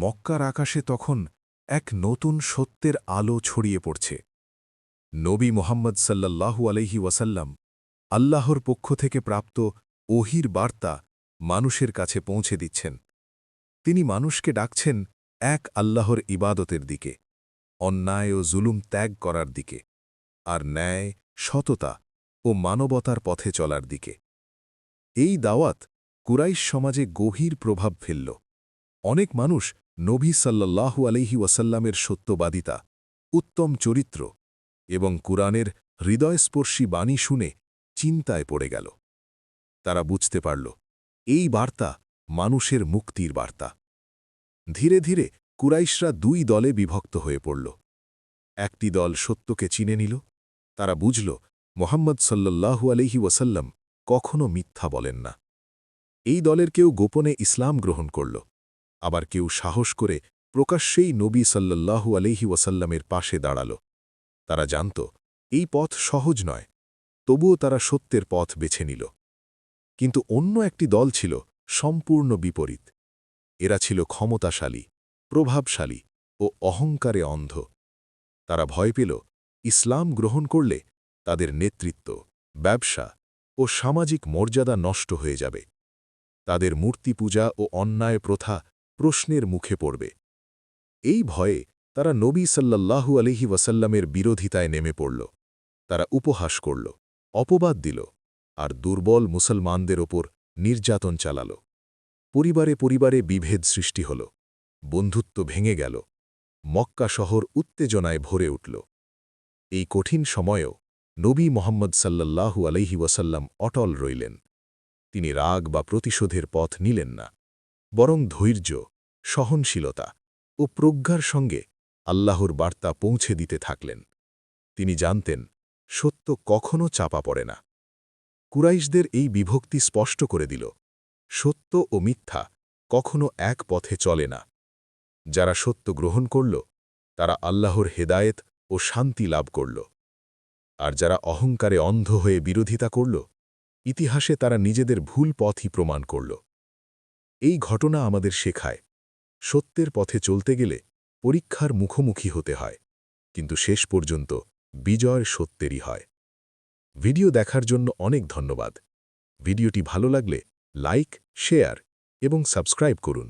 মক্কার আকাশে তখন এক নতুন সত্যের আলো ছড়িয়ে পড়ছে। নবী মোহাম্মদ সাল্লাল্লাহু আলাইহি ওয়াসাল্লাম আল্লাহর পক্ষ থেকে প্রাপ্ত ওহির বার্তা মানুষের কাছে পৌঁছে দিচ্ছেন। তিনি মানুষকে ডাকছেন এক আল্লাহর ইবাদতের দিকে, অন্যায় ও জুলুম ত্যাগ করার দিকে, আর ন্যায়, সততা ও মানবতার পথে চলার দিকে। এই দাওয়াত কুরাইশ সমাজে গভীর প্রভাব ফেলল। অনেক মানুষ নবী সাল্লাল্লাহু আলাইহি ওয়াসাল্লামের সত্যবাদিতা, উত্তম চরিত্র এবং কুরআনের হৃদয়স্পর্শী বাণী শুনে চিন্তায় পড়ে গেল। তারা বুঝতে পারল, এই বার্তা মানুষের মুক্তির বার্তা। ধীরে ধীরে কুরাইশরা দুই দলে বিভক্ত হয়ে পড়ল। একটি দল সত্যকে চিনে নিল। তারা বুঝল মোহাম্মদ সাল্লাল্লাহু আলাইহি ওয়াসাল্লাম কখনো মিথ্যা বলেন না। এই দলের কেউ গোপনে ইসলাম গ্রহণ করল, আবার কেউ সাহস করে প্রকাশ্যেই নবী সাল্লাল্লাহু আলাইহি ওয়াসাল্লামের পাশে দাঁড়াল। তারা জানত এই পথ সহজ নয়, তবুও তারা সত্যের পথ বেছে নিল। কিন্তু অন্য একটি দল ছিল সম্পূর্ণ বিপরীত। এরা ছিল ক্ষমতাশালী, প্রভাবশালী ও অহংকারে অন্ধ। তারা ভয় পেল ইসলাম গ্রহণ করলে তাদের নেতৃত্ব, ব্যবসা ও সামাজিক মর্যাদা নষ্ট হয়ে যাবে। তাদের মূর্তি পূজা ও অন্যায় প্রথা প্রশ্নের মুখে পড়বে। এই ভয়ে তারা নবী সাল্লাল্লাহু আলাইহি ওয়াসাল্লামের বিরোধিতায় নেমে পড়ল। তারা উপহাস করল, অপবাদ দিল, আর দুর্বল মুসলমানদের ওপর নির্যাতন চালাল। পরিবারে পরিবারে বিভেদ সৃষ্টি হল, বন্ধুত্ব ভেঙে গেল, মক্কা শহর উত্তেজনায় ভরে উঠল। এই কঠিন সময়েও নবী মোহাম্মদ সাল্লাল্লাহু আলাইহি ওয়াসাল্লাম অটল রইলেন। তিনি রাগ বা প্রতিশোধের পথ নিলেন না, বরং ধৈর্য, সহনশীলতা ও প্রজ্ঞার সঙ্গে আল্লাহর বার্তা পৌঁছে দিতে থাকলেন। তিনি জানতেন সত্য কখনো চাপা পড়ে না। কুরাইশদের এই বিভক্তি স্পষ্ট করে দিল, সত্য ও মিথ্যা কখনো এক পথে চলে না। যারা সত্য গ্রহণ করল তারা আল্লাহর হেদায়েত ও শান্তি লাভ করল, আর যারা অহংকারে অন্ধ হয়ে বিরোধিতা করল, ইতিহাসে তারা নিজেদের ভুল পথই প্রমাণ করল। এই ঘটনা আমাদের শেখায়, সত্যের পথে চলতে গেলে পরীক্ষার মুখোমুখি হতে হয়, কিন্তু শেষ পর্যন্ত বিজয় সত্যেরই হয়। ভিডিও দেখার জন্য অনেক ধন্যবাদ। ভিডিওটি ভালো লাগলে লাইক, শেয়ার এবং সাবস্ক্রাইব করুন।